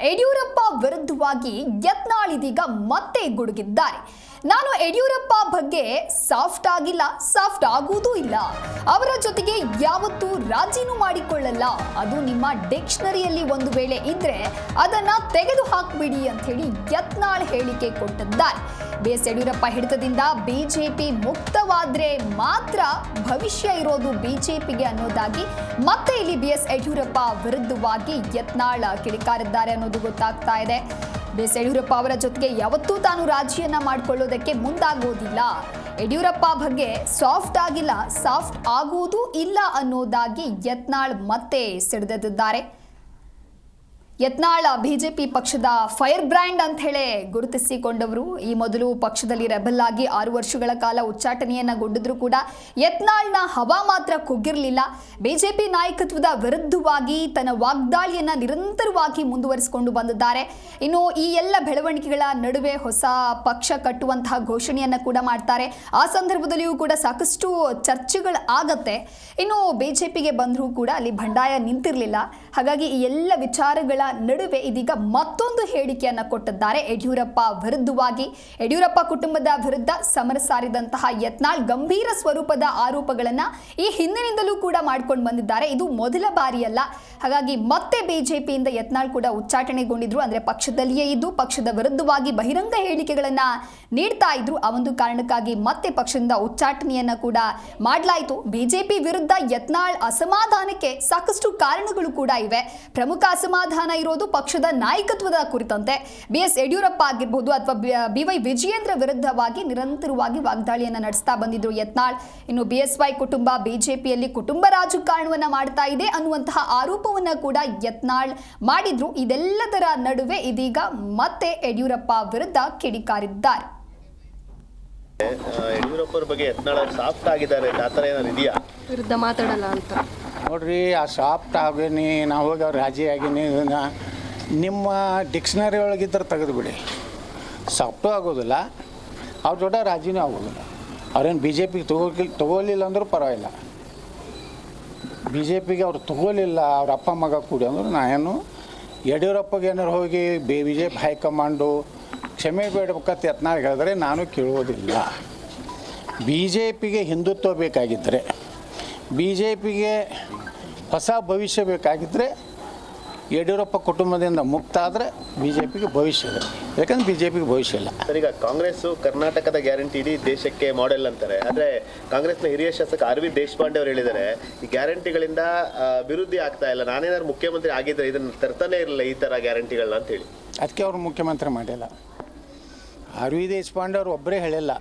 ಯಡಿಯೂರಪ್ಪ ವಿರುದ್ಧವಾಗಿ ಯತ್ನಾಳ್ ಇದೀಗ ಮತ್ತೆ ಗುಡುಗಿದ್ದಾರೆ. ನಾನು ಯಡಿಯೂರಪ್ಪ ಬಗ್ಗೆ ಸಾಫ್ಟ್ ಆಗಿಲ್ಲ, ಸಾಫ್ಟ್ ಆಗುವುದೂ ಇಲ್ಲ. ಅವರ ಜೊತೆಗೆ ಯಾವತ್ತೂ ರಾಜಿನೂ ಮಾಡಿಕೊಳ್ಳಲ್ಲ. ಅದು ನಿಮ್ಮ ಡಿಕ್ಷನರಿಯಲ್ಲಿ ಒಂದು ವೇಳೆ ಇದ್ರೆ ಅದನ್ನ ತೆಗೆದು ಹಾಕ್ಬಿಡಿ ಅಂತ ಹೇಳಿ ಯತ್ನಾಳ್ ಹೇಳಿಕೆ ಕೊಟ್ಟಿದ್ದಾರೆ. ಬಿಎಸ್ ಯಡಿಯೂರಪ್ಪ ಹಿಡಿತದಿಂದ ಬಿಜೆಪಿ ಮುಕ್ತವಾದ್ರೆ ಮಾತ್ರ ಭವಿಷ್ಯ ಇರೋದು ಬಿಜೆಪಿಗೆ ಅನ್ನೋದಾಗಿ ಮತ್ತೆ ಇಲ್ಲಿ ಬಿಎಸ್ ಯಡಿಯೂರಪ್ಪ ವಿರುದ್ಧವಾಗಿ ಯತ್ನಾಳ್ ಕಿಡಿಕಾರಿದ್ದಾರೆ ಅನ್ನೋದು ಗೊತ್ತಾಗ್ತಾ ಇದೆ. ಬಿಎಸ್ ಯಡಿಯೂರಪ್ಪ ಅವರ ಜೊತೆಗೆ ಯಾವತ್ತೂ ತಾನು ರಾಜಿಯನ್ನ ಮಾಡಿಕೊಳ್ಳೋದಕ್ಕೆ ಮುಂದಾಗೋದಿಲ್ಲ. ಯಡಿಯೂರಪ್ಪ ಬಗ್ಗೆ ಸಾಫ್ಟ್ ಆಗಿಲ್ಲ, ಸಾಫ್ಟ್ ಆಗುವುದೂ ಇಲ್ಲ ಅನ್ನೋದಾಗಿ ಯತ್ನಾಳ್ ಮತ್ತೆ ಸಿಡಿದೆದ್ದಿದ್ದಾರೆ. ಯತ್ನಾಳ್ ಬಿಜೆಪಿ ಪಕ್ಷದ ಫೈರ್ ಬ್ರ್ಯಾಂಡ್ ಅಂತ ಹೇಳಿ ಗುರುತಿಸಿಕೊಂಡವರು. ಈ ಮೊದಲು ಪಕ್ಷದಲ್ಲಿ ರೆಬಲ್ ಆಗಿ 6 ವರ್ಷಗಳ ಕಾಲ ಉಚ್ಚಾಟನೆಯನ್ನಗೊಂಡಿದ್ರು ಕೂಡ ಯತ್ನಾಳ್ನ ಹವಾ ಮಾತ್ರ ಕುಗ್ಗಿರಲಿಲ್ಲ. ಬಿಜೆಪಿ ನಾಯಕತ್ವದ ವಿರುದ್ಧವಾಗಿ ತನ್ನ ವಾಗ್ದಾಳಿಯನ್ನ ನಿರಂತರವಾಗಿ ಮುಂದುವರಿಸಿಕೊಂಡು ಬಂದಿದ್ದಾರೆ. ಇನ್ನು ಈ ಎಲ್ಲ ಬೆಳವಣಿಗೆಗಳ ನಡುವೆ ಹೊಸ ಪಕ್ಷ ಕಟ್ಟುವಂತಹ ಘೋಷಣೆಯನ್ನ ಕೂಡ ಮಾಡ್ತಾರೆ. ಆ ಸಂದರ್ಭದಲ್ಲಿಯೂ ಕೂಡ ಸಾಕಷ್ಟು ಚರ್ಚೆಗಳು ಆಗತ್ತೆ. ಇನ್ನು ಬಿಜೆಪಿಗೆ ಬಂದರೂ ಕೂಡ ಅಲ್ಲಿ ಬಂಡಾಯ ನಿಂತಿರಲಿಲ್ಲ. ಹಾಗಾಗಿ ಈ ಎಲ್ಲ ವಿಚಾರಗಳ ನಡುವೆ ಇದೀಗ ಮತ್ತೊಂದು ಹೇಳಿಕೆಯನ್ನ ಕೊಟ್ಟಿದ್ದಾರೆ ಯಡಿಯೂರಪ್ಪ ವಿರುದ್ಧವಾಗಿ. ಯಡಿಯೂರಪ್ಪ ಕುಟುಂಬದ ವಿರುದ್ಧ ಸಮರ ಸಾರಿದಂತಹ ಯತ್ನಾಳ್ ಗಂಭೀರ ಸ್ವರೂಪದ ಆರೋಪಗಳನ್ನ ಈ ಹಿಂದಿನಿಂದಲೂ ಕೂಡ ಮಾಡ್ಕೊಂಡು ಬಂದಿದ್ದಾರೆ. ಇದು ಮೊದಲ ಬಾರಿಯಲ್ಲ. ಹಾಗಾಗಿ ಮತ್ತೆ ಬಿಜೆಪಿಯಿಂದ ಯತ್ನಾಳ್ ಕೂಡ ಉಚ್ಚಾಟನೆಗೊಂಡಿದ್ರು. ಅಂದ್ರೆ ಪಕ್ಷದಲ್ಲಿಯೇ ಇದ್ದು ಪಕ್ಷದ ವಿರುದ್ಧವಾಗಿ ಬಹಿರಂಗ ಹೇಳಿಕೆಗಳನ್ನ ನೀಡ್ತಾ ಇದ್ರು. ಆ ಒಂದು ಕಾರಣಕ್ಕಾಗಿ ಮತ್ತೆ ಪಕ್ಷದಿಂದ ಉಚ್ಚಾಟನೆಯನ್ನ ಕೂಡ ಮಾಡಲಾಯಿತು. ಬಿಜೆಪಿ ವಿರುದ್ಧ ಯತ್ನಾಳ್ ಅಸಮಾಧಾನಕ್ಕೆ ಸಾಕಷ್ಟು ಕಾರಣಗಳು ಕೂಡ ಇವೆ. ಪ್ರಮುಖ ಅಸಮಾಧಾನ ಇರೋದು ಪಕ್ಷದ ನಾಯಕತ್ವದ ಕುರಿತಂತೆ. ಬಿಎಸ್ ಯಡಿಯೂರಪ್ಪ ಆಗಿರಬಹುದು ಅಥವಾ ಬಿವೈ ವಿಜಯೇಂದ್ರ ವಿರುದ್ಧವಾಗಿ ನಿರಂತರವಾಗಿ ವಾಗ್ದಾಳಿಯನ್ನ ನಡೆಸ್ತಾ ಬಂದಿದ್ರು ಯತ್ನಾಳ್. ಇನ್ನು ಬಿಎಸ್ವೈ ಕುಟುಂಬ ಬಿಜೆಪಿಯಲ್ಲಿ ಕುಟುಂಬ ರಾಜಕಾರಣವನ್ನ ಮಾಡ್ತಾ ಇದೆ ಅನ್ನುವಂತಹ ಆರೋಪವನ್ನ ಕೂಡ ಯತ್ನಾಳ್ ಮಾಡಿದ್ರು. ಇದೆಲ್ಲದರ ನಡುವೆ ಇದೀಗ ಮತ್ತೆ ಯಡಿಯೂರಪ್ಪ ವಿರುದ್ಧ ಕಿಡಿಕಾರಿದ್ದಾರೆ. ಯಡಿಯೂರಪ್ಪರ ಬಗ್ಗೆ ಯತ್ನಾಳ್ ಸಾಫ್ಟ್ ಆಗಿದ್ದಾರೆ, ಆ ಥರ ಏನಾದ್ರು ಇದೆಯಾ? ವಿರುದ್ಧ ಮಾತಾಡಲ್ಲ ಅಂತ ನೋಡ್ರಿ. ಆ ಸಾಫ್ಟ್ ಆಗೀನಿ, ನಾವು ಹೋಗಿ ಅವ್ರು ರಾಜಿ ಆಗೀನಿ, ನಿಮ್ಮ ಡಿಕ್ಷನರಿ ಒಳಗಿದ್ದರೆ ತೆಗೆದುಬಿಡಿ. ಸಾಫ್ಟು ಆಗೋದಿಲ್ಲ, ಅವ್ರ ಜೊತೆ ರಾಜಿನೂ ಆಗೋದಿಲ್ಲ. ಅವ್ರೇನು ಬಿ ಜೆ ಪಿಗೆ ತಗೋಲಿಲ್ಲ ಅಂದರೂ ಪರವಾಗಿಲ್ಲ. ಬಿ ಜೆ ಪಿಗೆ ಅವ್ರು ತಗೋಲಿಲ್ಲ, ಅವ್ರ ಅಪ್ಪ ಮಗ ಕೂಡಿ ಅಂದ್ರೆ ನಾನೇನು ಯಡಿಯೂರಪ್ಪಗೆ ಏನಾರು ಹೋಗಿ ಬಿ ಜೆ ಪಿ ಹೈಕಮಾಂಡು ಕ್ಷಮೆ ಬೇಡಬೇಕಂತ ಯತ್ನಾಳ್ ಹೇಳಿದ್ರೆ ನಾನು ಕೇಳುವುದಿಲ್ಲ. ಬಿ ಜೆ ಪಿಗೆ ಹಿಂದುತ್ವ ಬೇಕಾಗಿದ್ದರೆ, ಬಿ ಜೆ ಪಿಗೆ ಹೊಸ ಭವಿಷ್ಯ ಬೇಕಾಗಿದ್ದರೆ ಯಡಿಯೂರಪ್ಪ ಕುಟುಂಬದಿಂದ ಮುಕ್ತ ಆದರೆ ಬಿ ಜೆ ಪಿಗೆ ಭವಿಷ್ಯ ಇದೆ. ಯಾಕಂದ್ರೆ ಬಿ ಜೆ ಪಿಗೆ ಭವಿಷ್ಯ ಇಲ್ಲ. ಸರ್, ಈಗ ಕಾಂಗ್ರೆಸ್ಸು ಕರ್ನಾಟಕದ ಗ್ಯಾರಂಟಿ ಇಡೀ ದೇಶಕ್ಕೆ ಮಾಡೆಲ್ ಅಂತಾರೆ. ಆದರೆ ಕಾಂಗ್ರೆಸ್ನ ಹಿರಿಯ ಶಾಸಕ RV ದೇಶಪಾಂಡೆ ಅವರು ಹೇಳಿದ್ದಾರೆ, ಈ ಗ್ಯಾರಂಟಿಗಳಿಂದ ಅಭಿವೃದ್ಧಿ ಆಗ್ತಾ ಇಲ್ಲ, ನಾನೇನಾದ್ರು ಮುಖ್ಯಮಂತ್ರಿ ಆಗಿದ್ದರೆ ಇದನ್ನು ತರ್ತಾನೆ ಇರಲಿಲ್ಲ ಈ ಥರ ಗ್ಯಾರಂಟಿಗಳನ್ನ ಅಂತೇಳಿ. ಅದಕ್ಕೆ ಅವರು ಮುಖ್ಯಮಂತ್ರಿ ಮಾಡಿಲ್ಲ. RV ದೇಶಪಾಂಡೆ ಅವರು ಒಬ್ಬರೇ ಹೇಳಿಲ್ಲ.